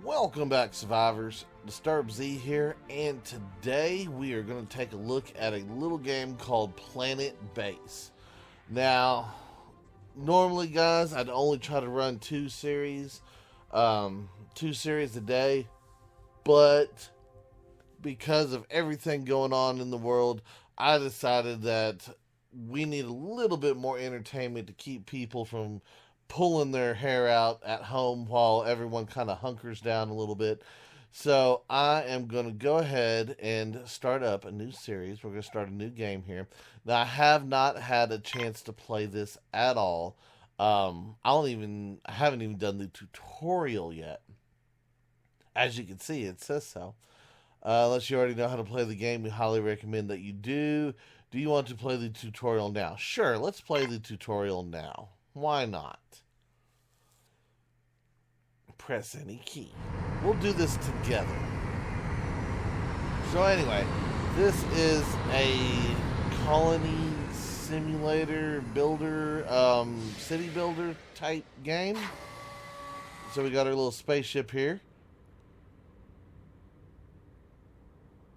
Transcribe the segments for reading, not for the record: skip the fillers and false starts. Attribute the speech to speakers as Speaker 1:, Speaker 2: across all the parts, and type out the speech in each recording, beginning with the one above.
Speaker 1: Welcome back, survivors. Disturb Z here, and today we are going to take a look at a little game called Planet Base. Now, normally, guys, I'd only try to run two series a day, but because of everything going on in the world, I decided that we need a little bit more entertainment to keep people from pulling their hair out at home while everyone kind of hunkers down a little bit. So I am going to go ahead and start up a new series. We're going to start a new game here. Now, I have not had a chance to play this at all. I haven't even done the tutorial yet. As you can see, it says so. Unless you already know how to play the game, we highly recommend that you do. Do you want to play the tutorial now? Sure, let's play the tutorial now. Why not? Press any key. We'll do this together. So anyway, this is a colony simulator builder, city builder type game. So we got our little spaceship here.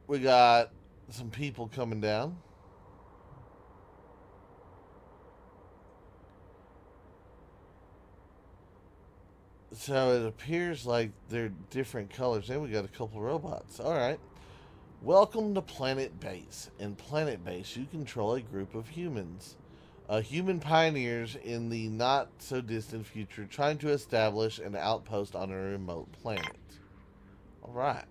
Speaker 1: We got some people coming down. So it appears like they're different colors. And we got a couple robots. Alright. Welcome to Planet Base. In Planet Base, you control a group of humans. Human pioneers in the not-so-distant future trying to establish an outpost on a remote planet. Alright.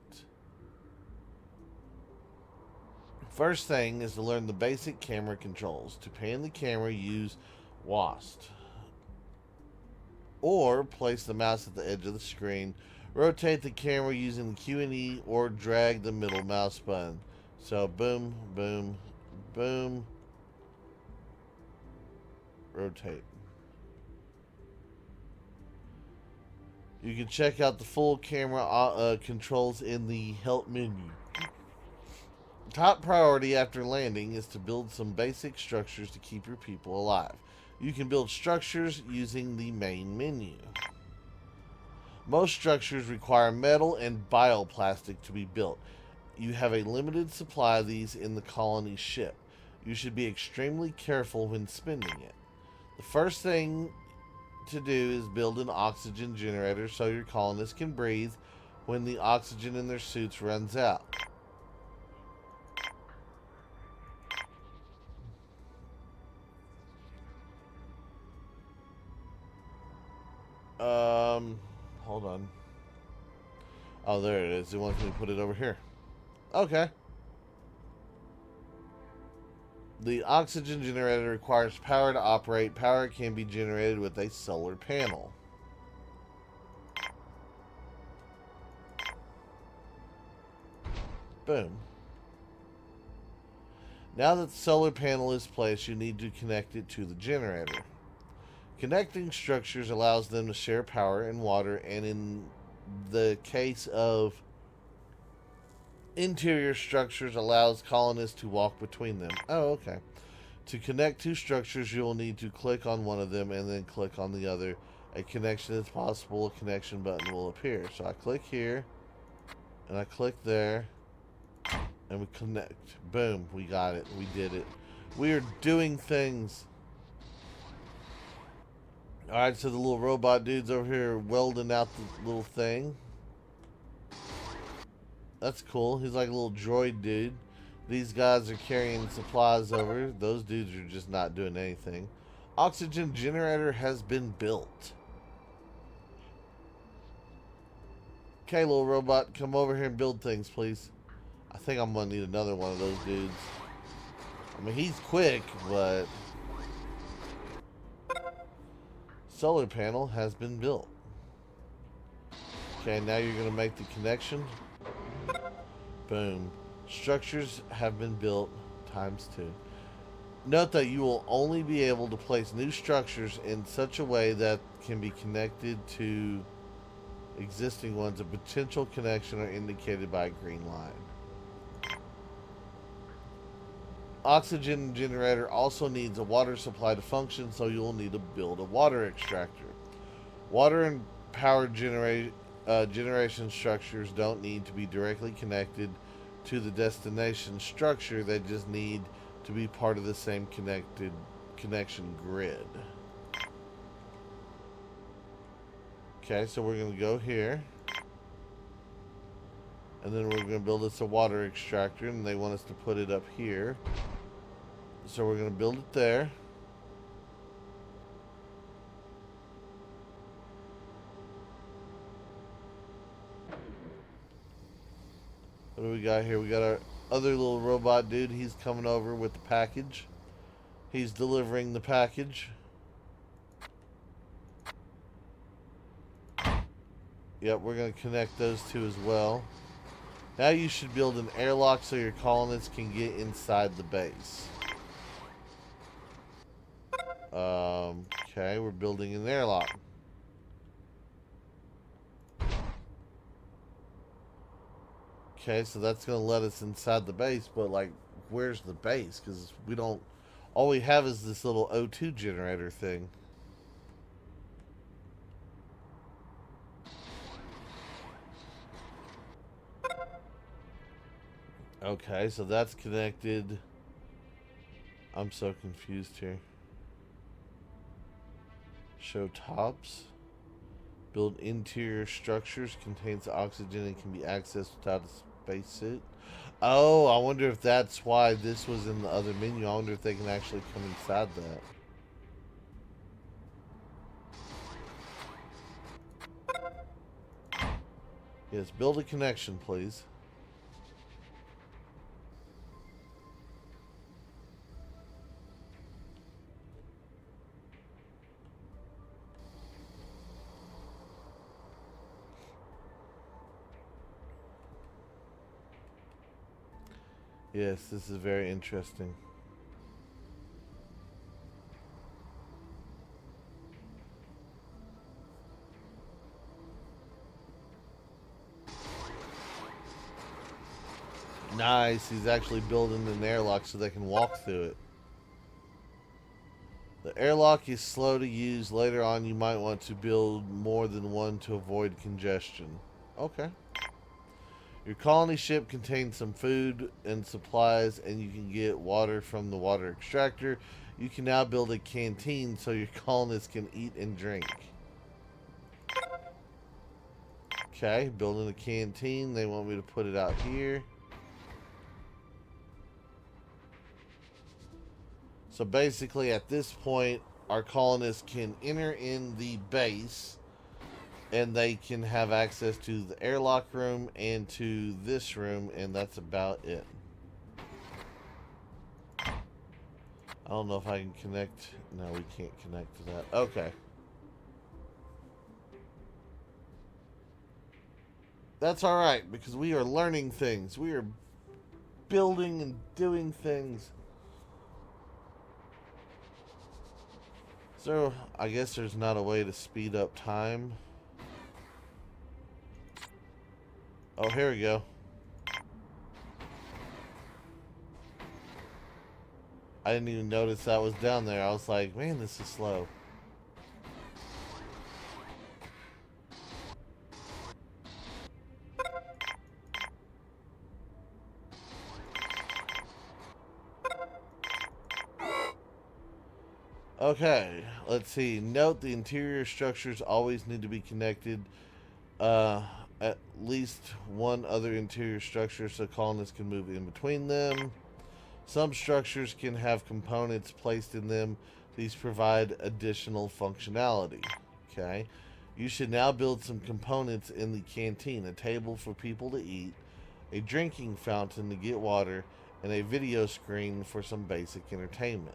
Speaker 1: First thing is to learn the basic camera controls. To pan the camera, use WASD. Or place the mouse at the edge of the screen. Rotate the camera using the Q and E or drag the middle mouse button. So boom, boom, boom. Rotate. You can check out the full camera controls in the help menu. Top priority after landing is to build some basic structures to keep your people alive. You can build structures using the main menu. Most structures require metal and bioplastic to be built. You have a limited supply of these in the colony ship. You should be extremely careful when spending it. The first thing to do is build an oxygen generator so your colonists can breathe when the oxygen in their suits runs out. Hold on. Oh, there it is. It wants me to put it over here. Okay. The oxygen generator requires power to operate. Power can be generated with a solar panel. Boom. Now that the solar panel is placed, you need to connect it to the generator. Connecting structures allows them to share power and water, and in the case of interior structures, allows colonists to walk between them. Oh, okay. To connect two structures, you will need to click on one of them and then click on the other. A connection is possible. A connection button will appear. So I click here, and I click there, and we connect. Boom, we got it. We did it. We are doing things. Alright, so the little robot dude's over here welding out the little thing. That's cool. He's like a little droid dude. These guys are carrying supplies over. Those dudes are just not doing anything. Oxygen generator has been built. Okay, little robot, come over here and build things, please. I think I'm going to need another one of those dudes. I mean, he's quick, but... Solar panel has been built. Okay, now you're going to make the connection. Boom. Structures have been built ×2. Note that you will only be able to place new structures in such a way that can be connected to existing ones. A potential connection are indicated by a green line. Oxygen generator also needs a water supply to function, so you'll need to build a water extractor. Water and power generation structures don't need to be directly connected to the destination structure. They just need to be part of the same connection grid. Okay, so we're going to go here. And then we're going to build us a water extractor, and they want us to put it up here. So we're going to build it there. What do we got here? We got our other little robot dude. He's coming over with the package. He's delivering the package. Yep, we're going to connect those two as well. Now you should build an airlock so your colonists can get inside the base. Okay, we're building an airlock. Okay, so that's going to let us inside the base, but like, where's the base? Because we don't, all we have is this little O2 generator thing. Okay, so that's connected. I'm so confused here. Show tops. Build interior structures. Contains oxygen and can be accessed without a spacesuit. Oh, I wonder if that's why this was in the other menu. I wonder if they can actually come inside that. Yes, build a connection, please. Yes, this is very interesting. Nice, he's actually building an airlock so they can walk through it. The airlock is slow to use. Later on, you might want to build more than one to avoid congestion. Okay. Your colony ship contains some food and supplies, and you can get water from the water extractor. You can now build a canteen so your colonists can eat and drink. Okay, building a canteen. They want me to put it out here. So basically, at this point, our colonists can enter in the base, and they can have access to the airlock room and to this room, and that's about it. I don't know if I can connect. No, we can't connect to that. Okay. That's alright, because we are learning things. We are building and doing things. So, I guess there's not a way to speed up time. Oh, here we go. I didn't even notice that was down there. I was like, man, this is slow. Okay, let's see. Note the interior structures always need to be connected. At least one other interior structure so colonists can move in between them. Some structures can have components placed in them. These provide additional functionality. Okay. You should now build some components in the canteen. A table for people to eat, a drinking fountain to get water, and a video screen for some basic entertainment.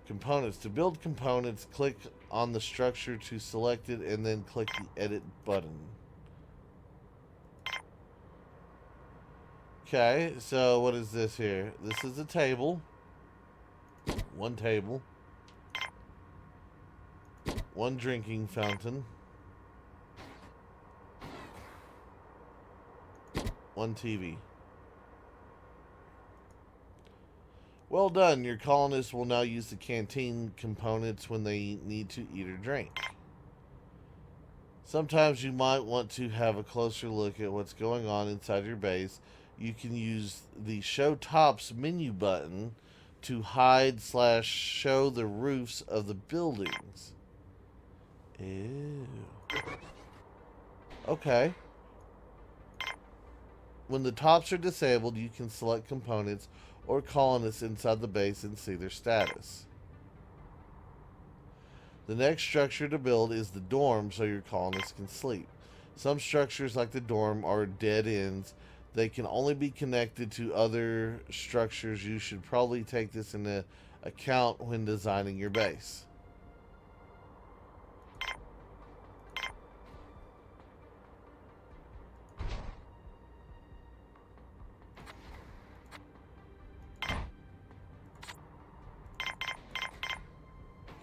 Speaker 1: Components. To build components, click on the structure to select it and then click the edit button. Okay, so what is this here? This is a table. One table. One drinking fountain. One TV. Well done. Your colonists will now use the canteen components when they need to eat or drink. Sometimes you might want to have a closer look at what's going on inside your base. You can use the Show Tops menu button to hide / show the roofs of the buildings. Ew. Okay. When the tops are disabled, you can select components or colonists inside the base and see their status. The next structure to build is the dorm so your colonists can sleep. Some structures like the dorm are dead ends. They can only be connected to other structures. You should probably take this into account when designing your base.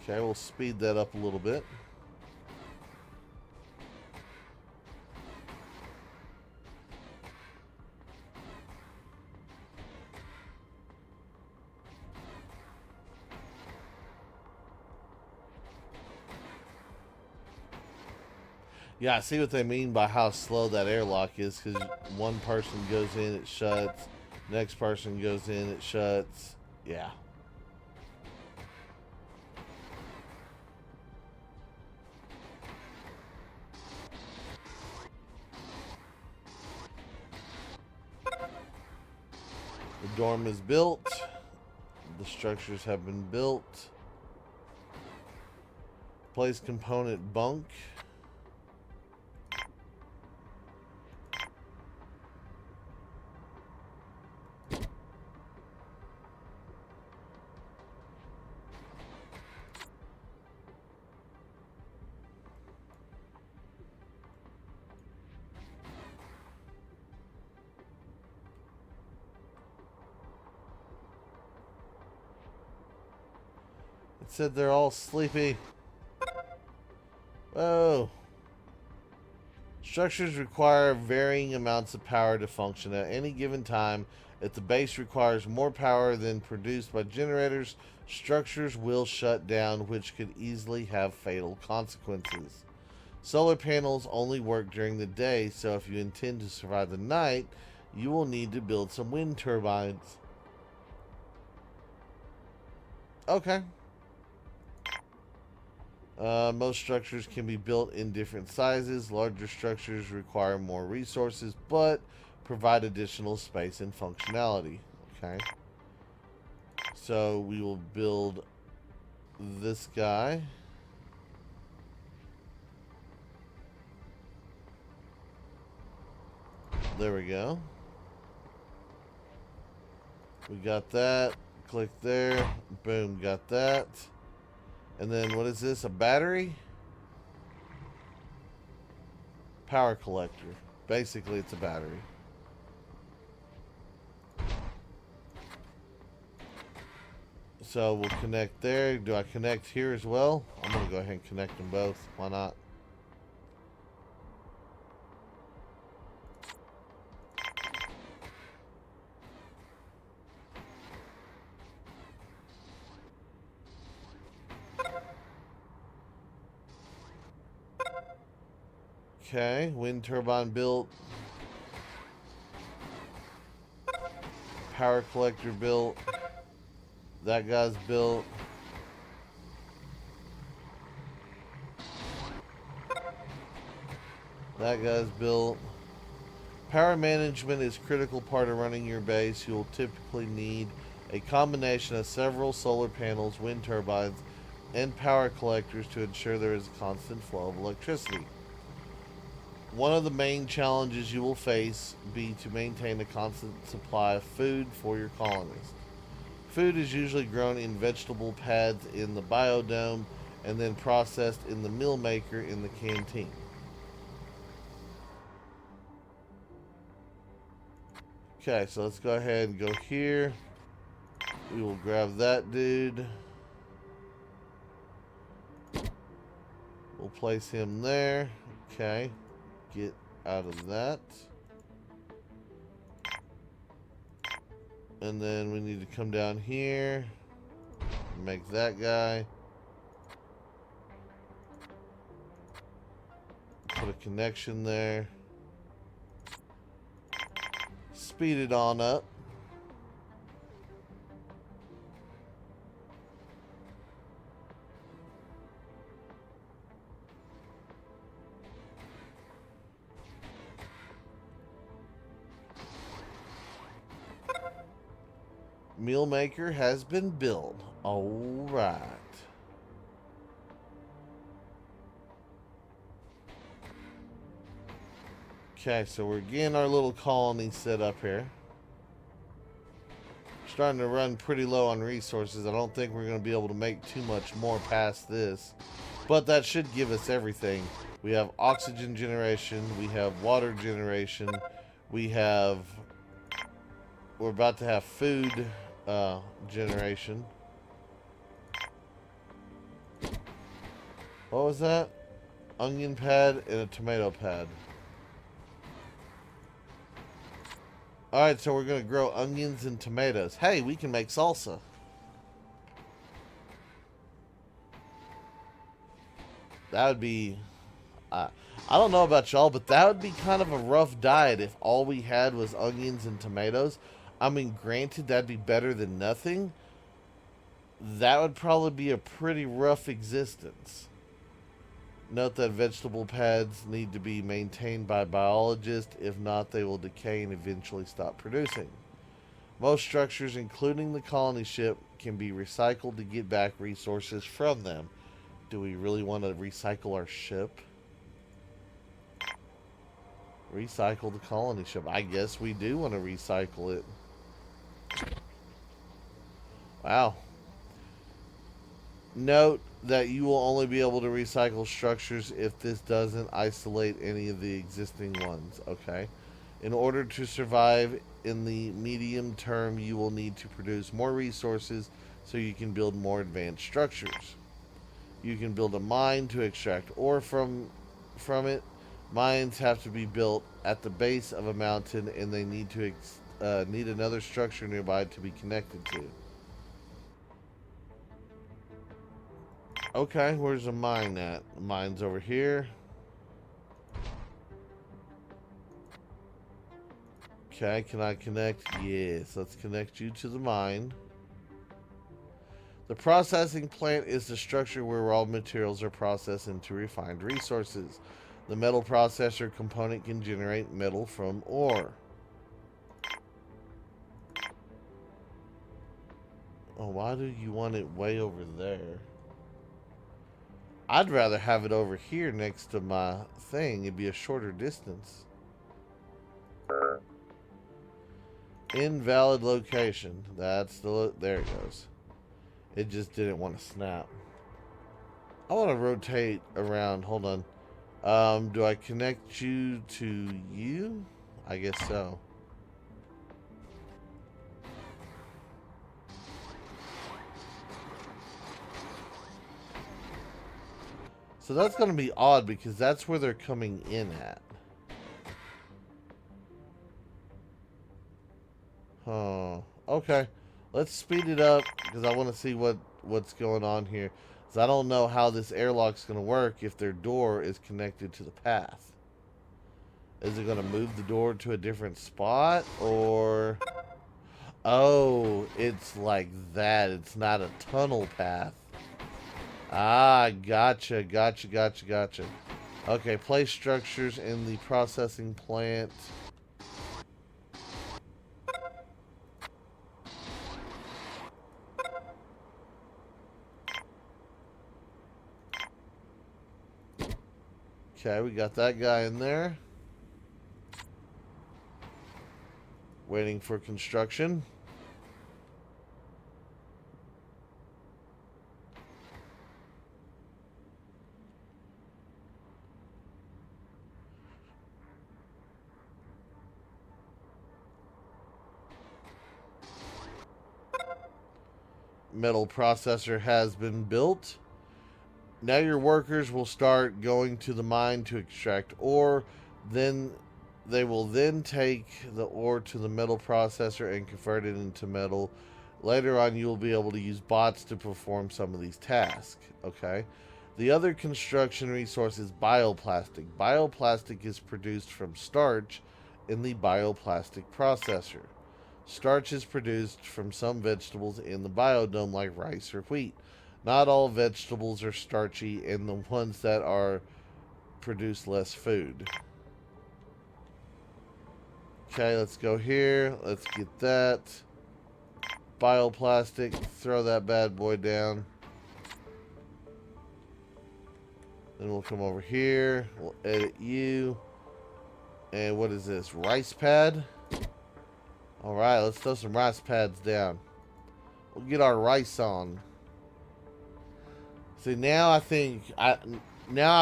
Speaker 1: Okay, we'll speed that up a little bit. Yeah, I see what they mean by how slow that airlock is, because one person goes in, it shuts. Next person goes in, it shuts. Yeah. The dorm is built. The structures have been built. Place component bunk. It said they're all sleepy. Oh. Structures require varying amounts of power to function at any given time. If the base requires more power than produced by generators, structures will shut down, which could easily have fatal consequences. Solar panels only work during the day, so if you intend to survive the night, you will need to build some wind turbines. Okay. Most structures can be built in different sizes. Larger structures require more resources, but provide additional space and functionality. Okay. So we will build this guy. There we go. We got that. Click there. Boom, got that. And then what is this? A battery? Power collector. Basically, it's a battery. So we'll connect there. Do I connect here as well? I'm going to go ahead and connect them both. Why not? Okay, wind turbine built. Power collector built. That guy's built. That guy's built. Power management is a critical part of running your base. You'll typically need a combination of several solar panels, wind turbines, and power collectors to ensure there is a constant flow of electricity. One of the main challenges you will face be to maintain a constant supply of food for your colonists. Food is usually grown in vegetable pads in the biodome and then processed in the meal maker in the canteen. Okay, so let's go ahead and go here. We will grab that dude. We'll place him there. Okay. Get out of that. And then we need to come down here. Make that guy. Put connection there. Speed it on up. Meal maker has been built. All right. Okay, so we're getting our little colony set up here. Starting to run pretty low on resources. I don't think we're going to be able to make too much more past this. But that should give us everything. We have oxygen generation. We have water generation. We're about to have food generation. What was that? Onion pad and a tomato pad. Alright, so we're going to grow onions and tomatoes. Hey, we can make salsa. That would be... I don't know about y'all, but that would be kind of a rough diet if all we had was onions and tomatoes. I mean, granted, that'd be better than nothing. That would probably be a pretty rough existence. Note that vegetable pads need to be maintained by biologists. If not, they will decay and eventually stop producing. Most structures, including the colony ship, can be recycled to get back resources from them. Do we really want to recycle our ship? Recycle the colony ship. I guess we do want to recycle it. Wow. Note that you will only be able to recycle structures if this doesn't isolate any of the existing ones. Okay. In order to survive in the medium term, you will need to produce more resources so you can build more advanced structures. You can build a mine to extract ore from it. Mines have to be built at the base of a mountain, and they need another structure nearby to be connected to. Okay, where's the mine at? The mine's over here. Okay, can I connect? Yes, let's connect you to the mine. The processing plant is the structure where raw materials are processed into refined resources. The metal processor component can generate metal from ore. Oh, why do you want it way over there? I'd rather have it over here next to my thing. It'd be a shorter distance. Invalid location. That's the... There it goes. It just didn't want to snap. I want to rotate around. Hold on. Do I connect you to you? I guess so. So that's going to be odd because that's where they're coming in at. Oh, okay. Let's speed it up because I want to see what's going on here. Because I don't know how this airlock's going to work if their door is connected to the path. Is it going to move the door to a different spot or... Oh, it's like that. It's not a tunnel path. Ah, gotcha. Okay, place structures in the processing plant. Okay, we got that guy in there. Waiting for construction. Metal processor has been built. Now your workers will start going to the mine to extract ore. Then they will then take the ore to the metal processor and convert it into metal. Later on, you will be able to use bots to perform some of these tasks. Okay. The other construction resource is bioplastic. Bioplastic is produced from starch in the bioplastic processor. Starch is produced from some vegetables in the biodome, like rice or wheat. Not all vegetables are starchy, and the ones that are produce less food. Okay, let's go here. Let's get that. Bioplastic. Throw that bad boy down. Then we'll come over here. We'll edit you. And what is this? Rice pad? Alright, let's throw some rice pads down. We'll get our rice on. See, now I think I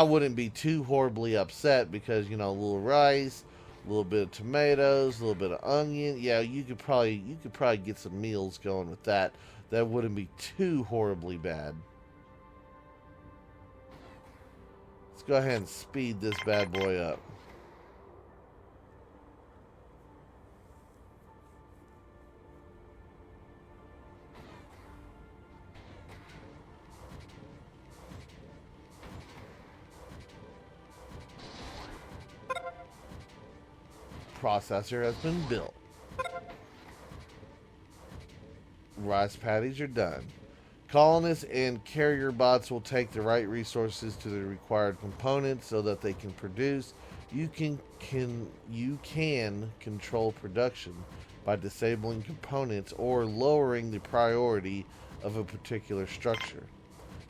Speaker 1: wouldn't be too horribly upset because, you know, a little rice, a little bit of tomatoes, a little bit of onion. Yeah, you could probably get some meals going with that. That wouldn't be too horribly bad. Let's go ahead and speed this bad boy up. Processor has been built. Rice patties are done. Colonists and carrier bots will take the right resources to the required components so that they can produce. You can control production by disabling components or lowering the priority of a particular structure.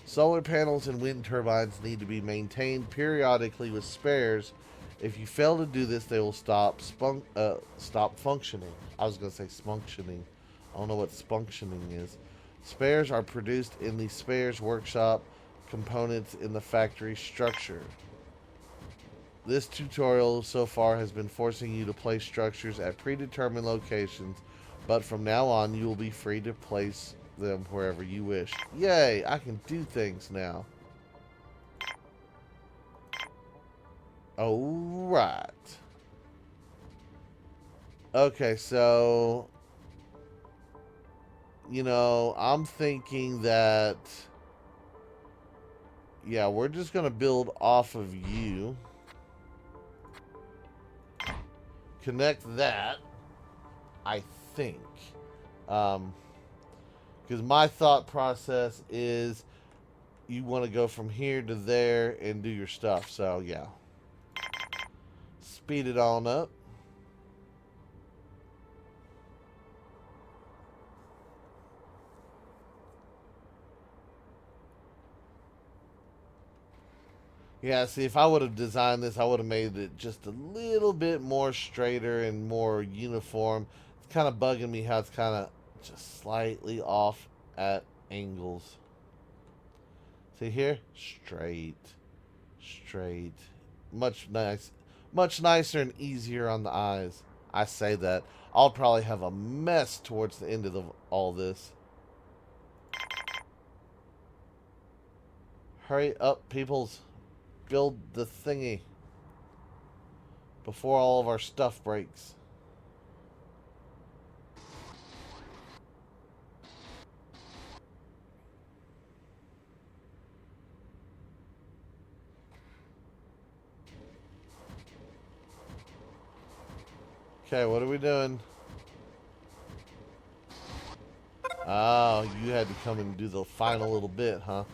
Speaker 1: Solar panels and wind turbines need to be maintained periodically with spares. If you fail to do this, they will stop functioning. I was going to say spunctioning. I don't know what spunctioning is. Spares are produced in the spares workshop, components in the factory structure. This tutorial so far has been forcing you to place structures at predetermined locations, but from now on you will be free to place them wherever you wish. Yay, I can do things now. Alright. Okay, so, you know, I'm thinking that, yeah, we're just going to build off of you. Connect that, I think. Because my thought process is you want to go from here to there and do your stuff. So, yeah. Speed it on up. Yeah, see, if I would have designed this, I would have made it just a little bit more straighter and more uniform. It's kind of bugging me how it's kind of just slightly off at angles. See here? Straight. Straight. Much nicer and easier on the eyes. I say that. I'll probably have a mess towards the end of all this. Hurry up, peoples. Build the thingy before all of our stuff breaks. Okay, what are we doing? Oh, you had to come and do the final little bit, huh?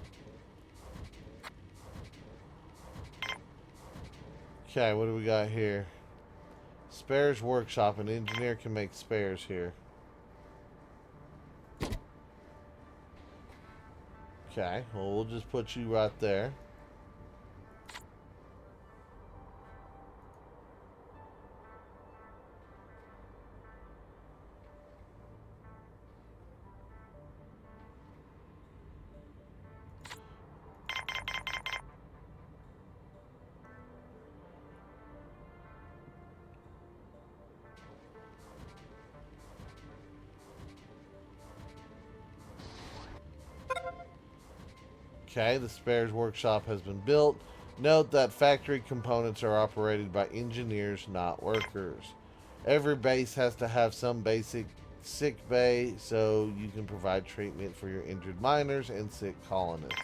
Speaker 1: Okay, what do we got here? Spares workshop. An engineer can make spares here. Okay, well, we'll just put you right there. Okay, the spares workshop has been built. Note that factory components are operated by engineers, not workers. Every base has to have some basic sick bay so you can provide treatment for your injured miners and sick colonists.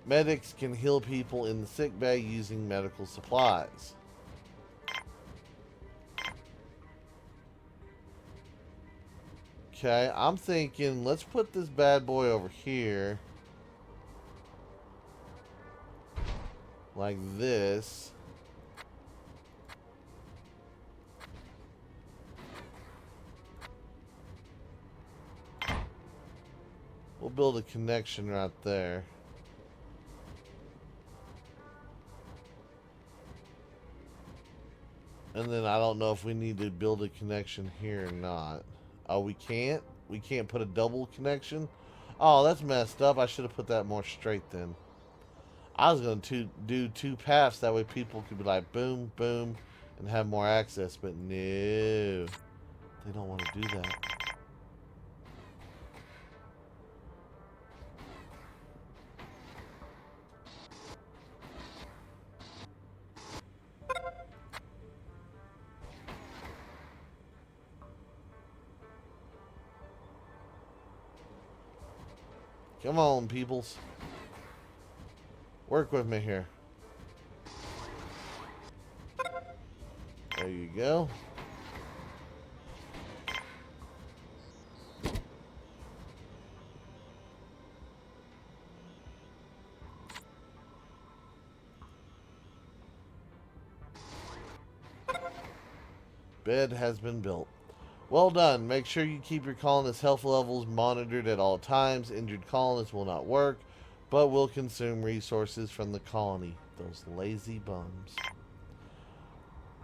Speaker 1: Medics can heal people in the sick bay using medical supplies. Okay, I'm thinking let's put this bad boy over here. Like this. We'll build a connection right there. And then I don't know if we need to build a connection here or not. Oh, we can't? We can't put a double connection? Oh, that's messed up. I should have put that more straight then. I was going to do 2 paths. That way people could be like, boom, boom, and have more access. But no. They don't want to do that. Come on, peoples. Work with me here. There you go. Bed has been built. Well done. Make sure you keep your colonists' health levels monitored at all times. Injured colonists will not work, but will consume resources from the colony. Those lazy bums.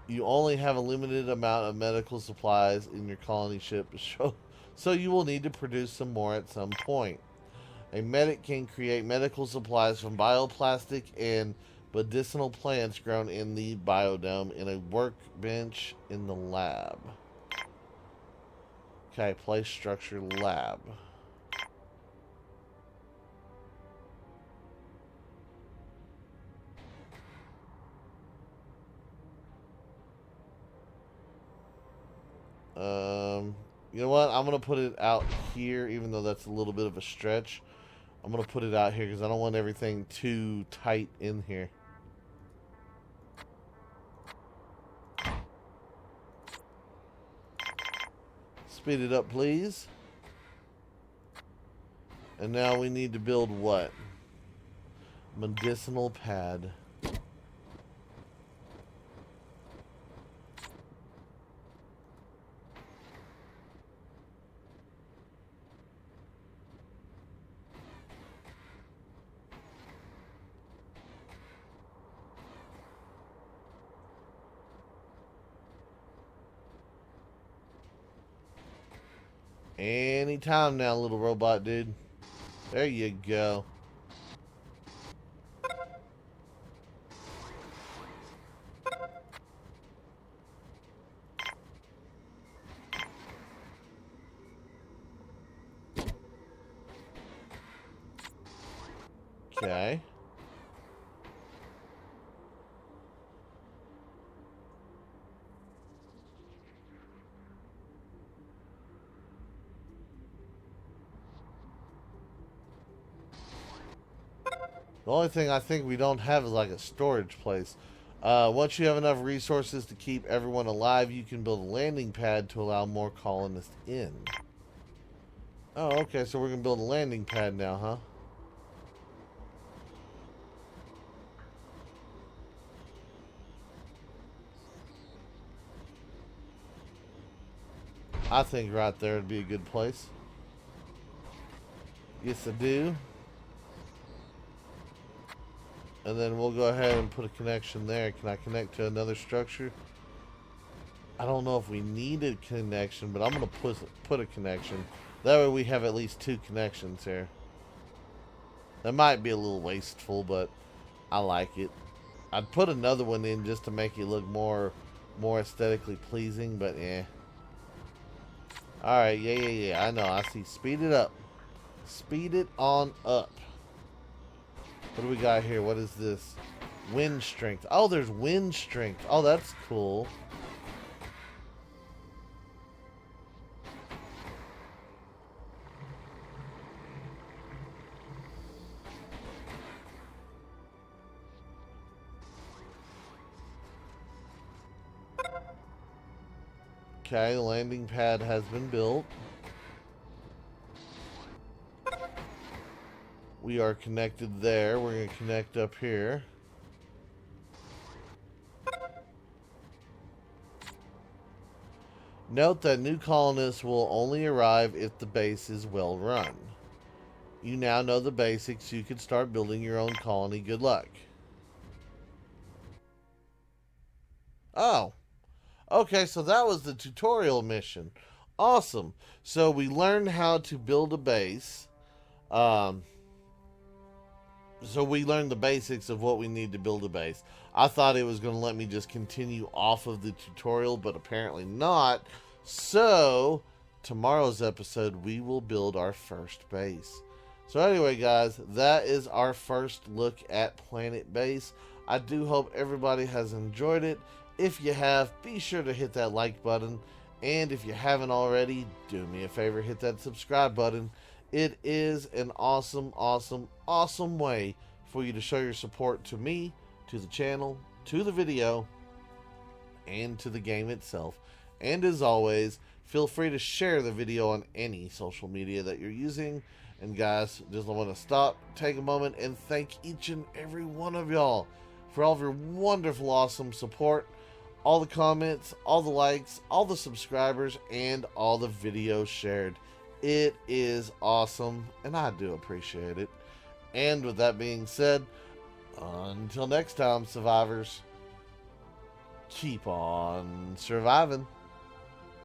Speaker 1: You only have a limited amount of medical supplies in your colony ship, so you will need to produce some more at some point. A medic can create medical supplies from bioplastic and medicinal plants grown in the biodome in a workbench in the lab. Okay, place structure lab. You know what? I'm going to put it out here, even though that's a little bit of a stretch. I'm going to put it out here because I don't want everything too tight in here. Speed it up, please. And now we need to build what? Medicinal pad. Anytime now, little robot dude. There you go. Okay. The only thing I think we don't have is like a storage place. Once you have enough resources to keep everyone alive, you can build a landing pad to allow more colonists in. Oh, okay, so we're going to build a landing pad now, huh? I think right there would be a good place. Yes, I do. And then we'll go ahead and put a connection there. Can I connect to another structure? I don't know if we need a connection, but I'm going to put a connection. That way we have at least 2 connections here. That might be a little wasteful, but I like it. I'd put another one in just to make it look more aesthetically pleasing, but yeah. Alright, yeah. I know. I see. Speed it up. Speed it on up. What do we got here? What is this? Wind strength. Oh, there's wind strength. Oh, that's cool. Okay, the landing pad has been built. We are connected there. We're going to connect up here. Note that new colonists will only arrive if the base is well run. You now know the basics. You can start building your own colony. Good luck. Oh. Okay, so that was the tutorial mission. Awesome. So we learned how to build a base. So we learned the basics of what we need to build a base. I thought it was going to let me just continue off of the tutorial, but apparently not. So tomorrow's episode, we will build our first base. So anyway, guys, that is our first look at Planet Base. I do hope everybody has enjoyed it. If you have, be sure to hit that like button. And if you haven't already, do me a favor, hit that subscribe button. It is an awesome, awesome, awesome way for you to show your support to me, to the channel, to the video, and to the game itself. And as always, feel free to share the video on any social media that you're using. And guys, just want to stop, take a moment, and thank each and every one of y'all for all of your wonderful, awesome support. All the comments, all the likes, all the subscribers, and all the videos shared. It is awesome, and I do appreciate it. And with that being said, until next time, survivors, keep on surviving.